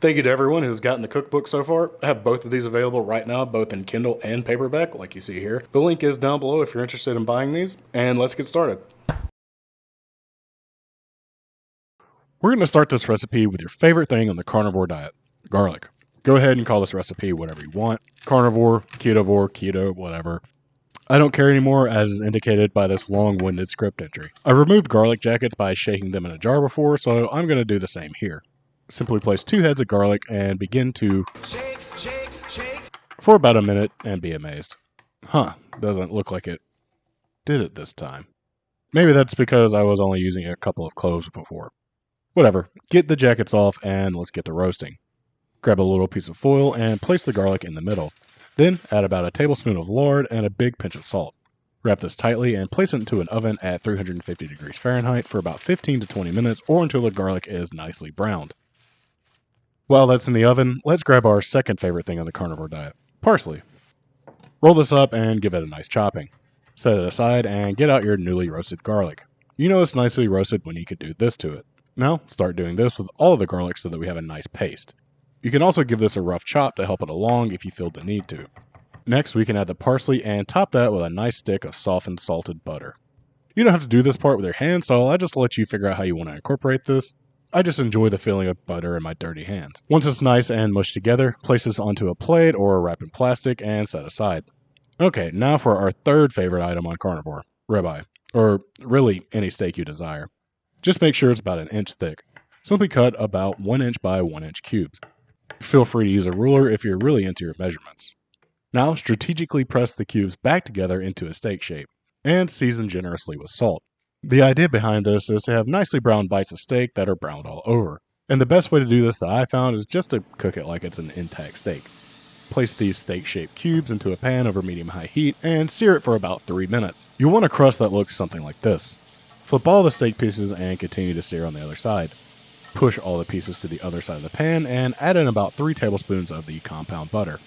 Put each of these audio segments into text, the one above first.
Thank you to everyone who's gotten the cookbook so far. I have both of these available right now, both in Kindle and paperback, like you see here. The link is down below if you're interested in buying these, and let's get started. We're going to start this recipe with your favorite thing on the carnivore diet, garlic. Go ahead and call this recipe whatever you want. Carnivore, keto, whatever. I don't care anymore, as is indicated by this long-winded script entry. I've removed garlic jackets by shaking them in a jar before, so I'm going to do the same here. Simply place 2 heads of garlic and begin to shake for about a minute and be amazed. Doesn't look like it did it this time. Maybe that's because I was only using a couple of cloves before. Whatever, get the jackets off and let's get to roasting. Grab a little piece of foil and place the garlic in the middle. Then add about a tablespoon of lard and a big pinch of salt. Wrap this tightly and place it into an oven at 350 degrees Fahrenheit for about 15 to 20 minutes or until the garlic is nicely browned. While that's in the oven, let's grab our second favorite thing on the carnivore diet, parsley. Roll this up and give it a nice chopping. Set it aside and get out your newly roasted garlic. You know it's nicely roasted when you could do this to it. Now start doing this with all of the garlic so that we have a nice paste. You can also give this a rough chop to help it along if you feel the need to. Next, we can add the parsley and top that with a nice stick of softened salted butter. You don't have to do this part with your hands, so I'll just let you figure out how you want to incorporate this. I just enjoy the feeling of butter in my dirty hands. Once it's nice and mushed together, place this onto a plate or wrap in plastic and set aside. Okay, now for our third favorite item on carnivore, ribeye, or really any steak you desire. Just make sure it's about 1 inch thick. Simply cut about 1 inch by 1 inch cubes. Feel free to use a ruler if you're really into your measurements. Now strategically press the cubes back together into a steak shape, and season generously with salt. The idea behind this is to have nicely browned bites of steak that are browned all over. And the best way to do this that I found is just to cook it like it's an intact steak. Place these steak-shaped cubes into a pan over medium-high heat and sear it for about 3 minutes. You'll want a crust that looks something like this. Flip all the steak pieces and continue to sear on the other side. Push all the pieces to the other side of the pan and add in about 3 tablespoons of the compound butter.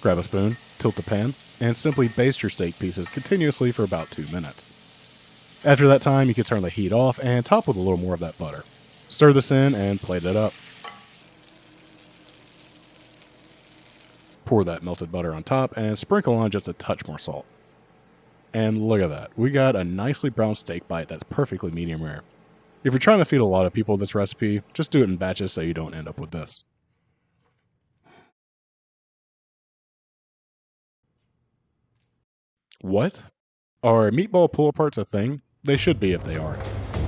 Grab a spoon, tilt the pan, and simply baste your steak pieces continuously for about 2 minutes. After that time, you can turn the heat off and top with a little more of that butter. Stir this in and plate it up. Pour that melted butter on top and sprinkle on just a touch more salt. And look at that. We got a nicely browned steak bite that's perfectly medium rare. If you're trying to feed a lot of people this recipe, just do it in batches so you don't end up with this. What? Are meatball pull-aparts a thing? They should be if they aren't.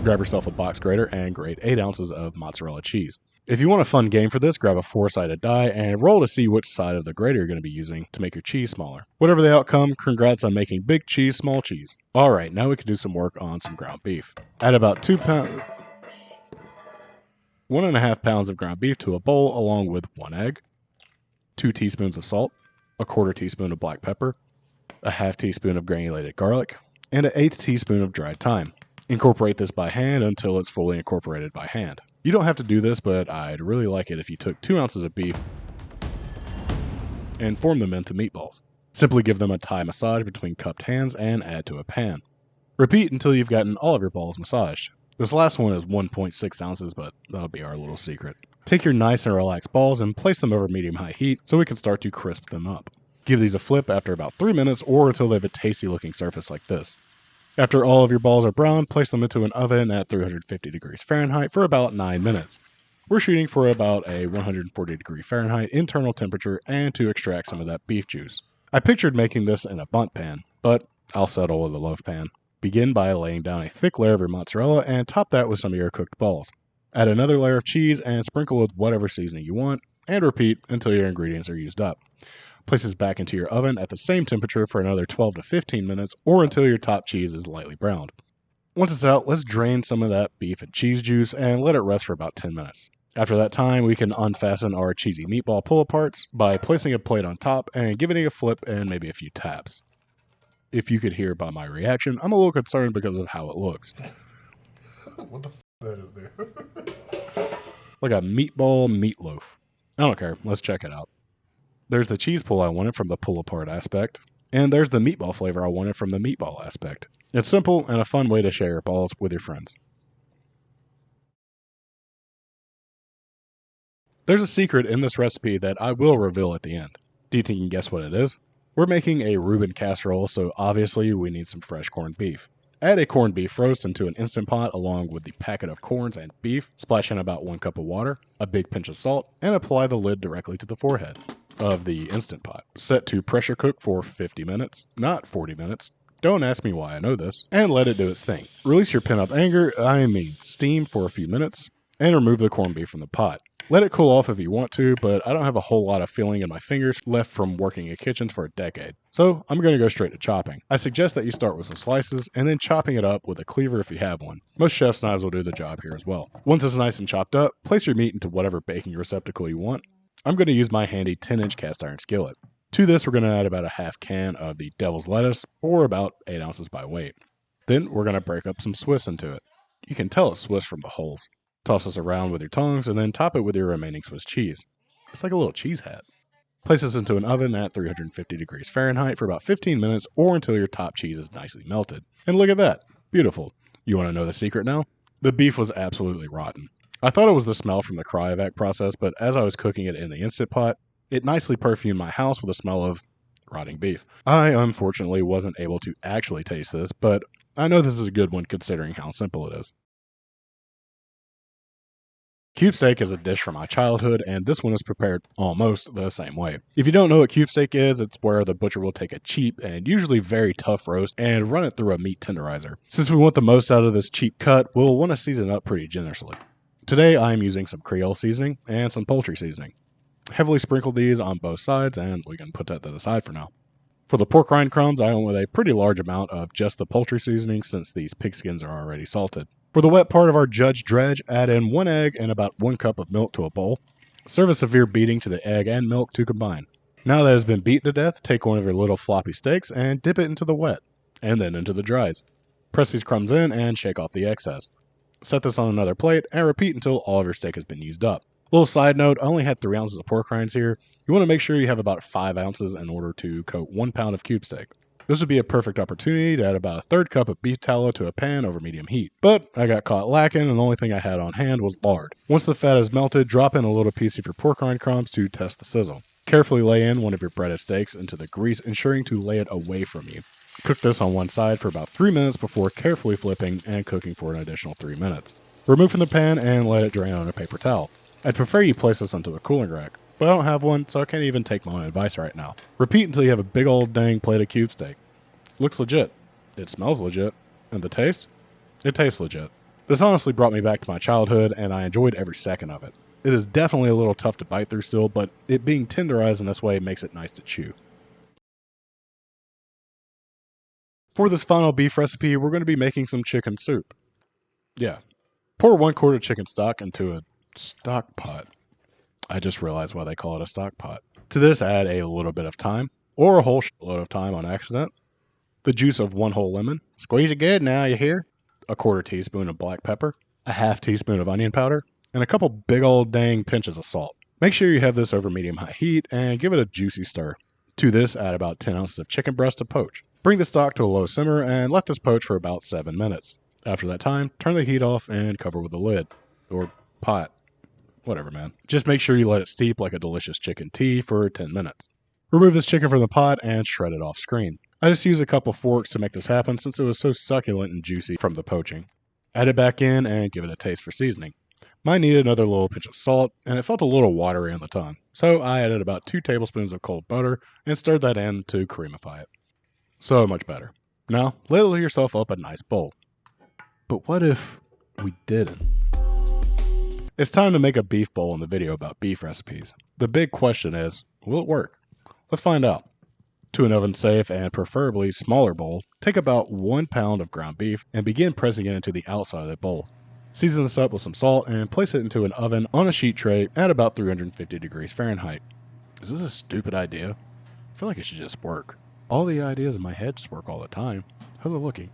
Grab yourself a box grater and grate 8 ounces of mozzarella cheese. If you want a fun game for this, grab a 4-sided die and roll to see which side of the grater you're going to be using to make your cheese smaller. Whatever the outcome, congrats on making big cheese, small cheese. Alright, now we can do some work on some ground beef. Add about 1.5 pounds of ground beef to a bowl along with 1 egg, 2 teaspoons of salt, a 1/4 teaspoon of black pepper, a 1/2 teaspoon of granulated garlic, and an 1/8 teaspoon of dried thyme. Incorporate this by hand until it's fully incorporated by hand. You don't have to do this, but I'd really like it if you took 2 ounces of beef and formed them into meatballs. Simply give them a Thai massage between cupped hands and add to a pan. Repeat until you've gotten all of your balls massaged. This last one is 1.6 ounces, but that'll be our little secret. Take your nice and relaxed balls and place them over medium-high heat so we can start to crisp them up. Give these a flip after about 3 minutes or until they have a tasty looking surface like this. After all of your balls are brown, place them into an oven at 350 degrees Fahrenheit for about 9 minutes. We're shooting for about a 140 degree Fahrenheit internal temperature and to extract some of that beef juice. I pictured making this in a bundt pan, but I'll settle with a loaf pan. Begin by laying down a thick layer of your mozzarella and top that with some of your cooked balls. Add another layer of cheese and sprinkle with whatever seasoning you want, and repeat until your ingredients are used up. Place this back into your oven at the same temperature for another 12 to 15 minutes or until your top cheese is lightly browned. Once it's out, let's drain some of that beef and cheese juice and let it rest for about 10 minutes. After that time, we can unfasten our cheesy meatball pull-aparts by placing a plate on top and giving it a flip and maybe a few taps. If you could hear by my reaction, I'm a little concerned because of how it looks. What the f that is there? Like a meatball meatloaf. I don't care. Let's check it out. There's the cheese pull I wanted from the pull-apart aspect, and there's the meatball flavor I wanted from the meatball aspect. It's simple and a fun way to share your balls with your friends. There's a secret in this recipe that I will reveal at the end. Do you think you can guess what it is? We're making a Reuben casserole, so obviously we need some fresh corned beef. Add a corned beef roast into an Instant Pot along with the packet of corns and beef, splash in about 1 cup of water, a big pinch of salt, and apply the lid directly to the forehead of the Instant Pot. Set to pressure cook for 50 minutes, not 40 minutes. Don't ask me why I know this, and let it do its thing. Release your pent-up anger, steam for a few minutes, and remove the corned beef from the pot. Let it cool off if you want to, but I don't have a whole lot of feeling in my fingers left from working in kitchens for a decade. So I'm going to go straight to chopping. I suggest that you start with some slices and then chopping it up with a cleaver if you have one. Most chef's knives will do the job here as well. Once it's nice and chopped up, place your meat into whatever baking receptacle you want. I'm going to use my handy 10-inch cast iron skillet. To this, we're going to add about a half can of the devil's lettuce, or about 8 ounces by weight. Then we're going to break up some Swiss into it. You can tell it's Swiss from the holes. Toss this around with your tongs and then top it with your remaining Swiss cheese. It's like a little cheese hat. Place this into an oven at 350 degrees Fahrenheit for about 15 minutes or until your top cheese is nicely melted. And look at that. Beautiful. You want to know the secret now? The beef was absolutely rotten. I thought it was the smell from the cryovac process, but as I was cooking it in the Instant Pot, it nicely perfumed my house with the smell of rotting beef. I unfortunately wasn't able to actually taste this, but I know this is a good one considering how simple it is. Cube steak is a dish from my childhood, and this one is prepared almost the same way. If you don't know what cube steak is, it's where the butcher will take a cheap and usually very tough roast and run it through a meat tenderizer. Since we want the most out of this cheap cut, we'll want to season it up pretty generously. Today I am using some Creole seasoning and some poultry seasoning. Heavily sprinkle these on both sides, and we can put that to the side for now. For the pork rind crumbs, I went with a pretty large amount of just the poultry seasoning since these pig skins are already salted. For the wet part of our judge dredge, add in 1 egg and about 1 cup of milk to a bowl. Serve a severe beating to the egg and milk to combine. Now that it has been beaten to death, take one of your little floppy steaks and dip it into the wet, and then into the dries. Press these crumbs in and shake off the excess. Set this on another plate and repeat until all of your steak has been used up. Little side note, I only had 3 ounces of pork rinds here. You want to make sure you have about 5 ounces in order to coat 1 pound of cube steak. This would be a perfect opportunity to add about a 1/3 cup of beef tallow to a pan over medium heat. But I got caught lacking, and the only thing I had on hand was lard. Once the fat is melted, drop in a little piece of your pork rind crumbs to test the sizzle. Carefully lay in one of your breaded steaks into the grease, ensuring to lay it away from you. Cook this on one side for about 3 minutes before carefully flipping and cooking for an additional 3 minutes. Remove from the pan and let it drain on a paper towel. I'd prefer you place this onto a cooling rack, but I don't have one, so I can't even take my own advice right now. Repeat until you have a big old dang plate of cube steak. Looks legit. It smells legit. And the taste? It tastes legit. This honestly brought me back to my childhood, and I enjoyed every second of it. It is definitely a little tough to bite through still, but it being tenderized in this way makes it nice to chew. For this final beef recipe, we're going to be making some chicken soup. Yeah. Pour 1 quart of chicken stock into a stock pot. I just realized why they call it a stock pot. To this, add a little bit of thyme, or a whole load of thyme on accident. The juice of 1 whole lemon. Squeeze it good now, you hear? A 1/4 teaspoon of black pepper, a 1/2 teaspoon of onion powder, and a couple big old dang pinches of salt. Make sure you have this over medium-high heat and give it a juicy stir. To this, add about 10 ounces of chicken breast to poach. Bring the stock to a low simmer and let this poach for about 7 minutes. After that time, turn the heat off and cover with a lid. Or pot. Whatever, man. Just make sure you let it steep like a delicious chicken tea for 10 minutes. Remove this chicken from the pot and shred it off screen. I just used a couple forks to make this happen since it was so succulent and juicy from the poaching. Add it back in and give it a taste for seasoning. Mine needed another little pinch of salt, and it felt a little watery on the tongue, so I added about 2 tablespoons of cold butter and stirred that in to creamify it. So much better. Now, ladle yourself up a nice bowl. But what if we didn't? It's time to make a beef bowl in the video about beef recipes. The big question is, will it work? Let's find out. To an oven-safe and preferably smaller bowl, take about 1 pound of ground beef and begin pressing it into the outside of the bowl. Season this up with some salt and place it into an oven on a sheet tray at about 350 degrees Fahrenheit. Is this a stupid idea? I feel like it should just work. All the ideas in my head just work all the time. How's it looking?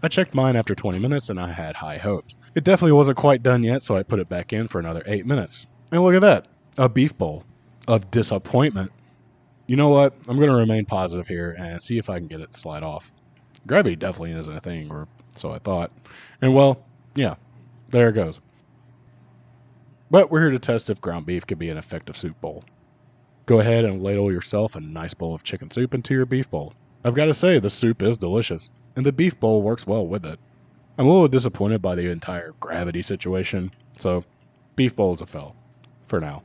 I checked mine after 20 minutes and I had high hopes. It definitely wasn't quite done yet, so I put it back in for another 8 minutes. And look at that, a beef bowl of disappointment. You know what? I'm going to remain positive here and see if I can get it to slide off. Gravity definitely isn't a thing, or so I thought. And well, yeah, there it goes. But we're here to test if ground beef can be an effective soup bowl. Go ahead and ladle yourself a nice bowl of chicken soup into your beef bowl. I've got to say, the soup is delicious, and the beef bowl works well with it. I'm a little disappointed by the entire gravity situation, so beef bowl is a fail. For now.